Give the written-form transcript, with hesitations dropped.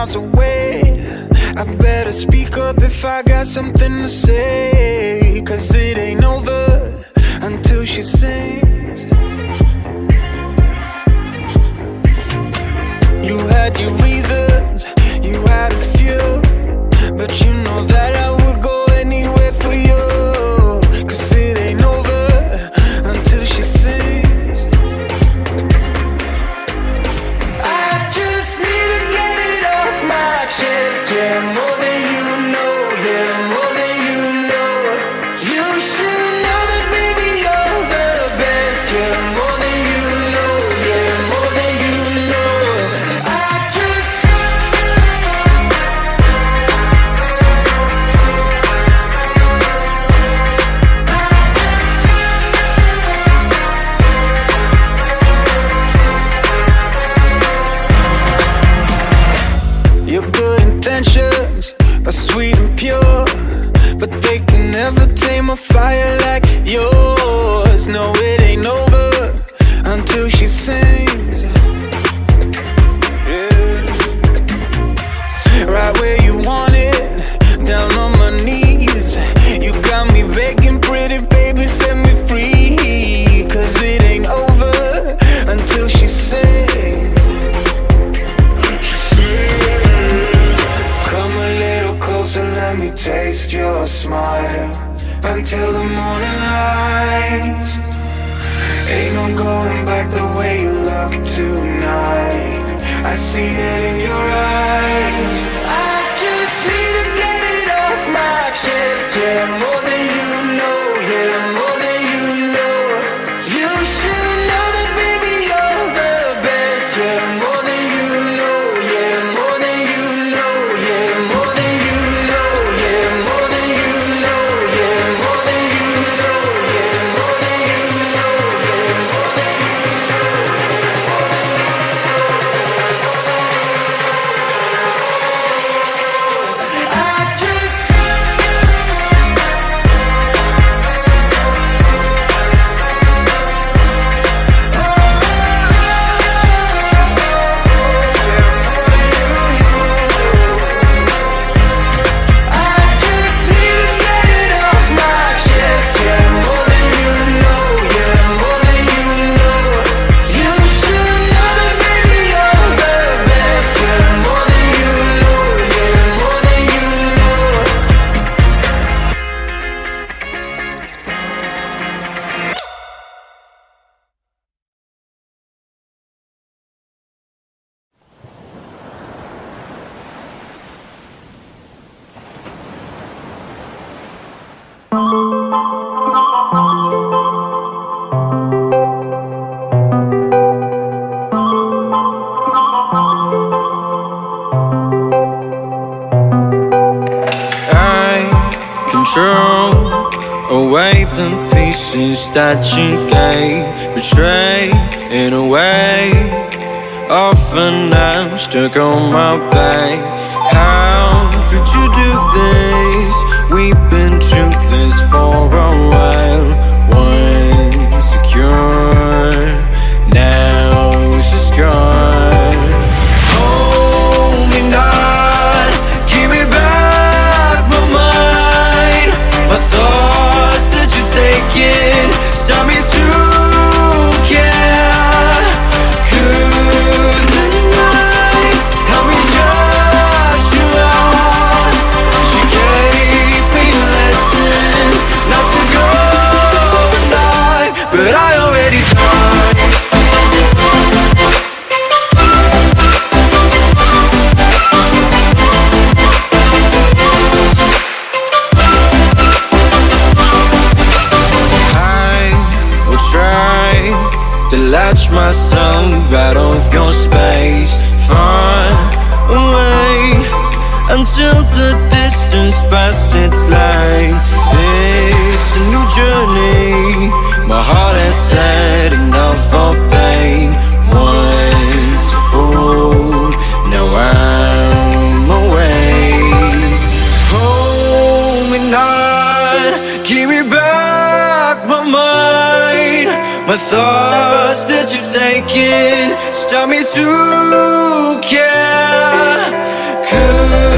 miles away. I better speak up if I got something to say, 'cause it ain't over until she sings. You had your reasons, you had a few, but you know that I would go anywhere for you. 'Cause it ain't over until she sings. I just need to get it off my chest, yeah, more than you know, yeah, more than you know. You should know that baby you're the best, yeah, more than you know, yeah, more than you know. I just Your good intentions are sweet and pure, but they can never tame a fire like yours. No, it ain't over until she sings. Yeah. Right where you want it, down on my knees. You got me begging, pretty baby, set me free. 'Cause it ain't over until she sings. Come a little closer, let me taste your smile until the morning light. Ain't no going back the way you look tonight. I see it in your eyes. I just need to get it off my chest, yeah, more than you know, yeah, more than you know. You should know that baby you're the best, yeah, more than you know, yeah, more than you know, yeah, more than you know, yeah, more than you know, yeah, more than you know, yeah, more than you know, yeah, more than you know. I just need to get it off my chest, yeah, more than you know, yeah, more than you know. You should know that baby you're the best, yeah, more than you know, yeah, more than you know. I control away the pieces that you gave, betray in a way. Often I'm stuck on my back. How could you do this? We've been through this for a while. Once secure, now it's just gone. Hold me not, give me back my mind. My thoughts that you've taken stop me to care. Could the night help me shut you out? She gave me a lesson not to go tonight, but I already tried. Try to latch myself out of your space, far away, until the distance passes its line. It's a new journey, my heart has had enough of pain. Once a fool, now I'm away. Hold me not, give me back my mind. My thoughts that you've taken stop me to care. Good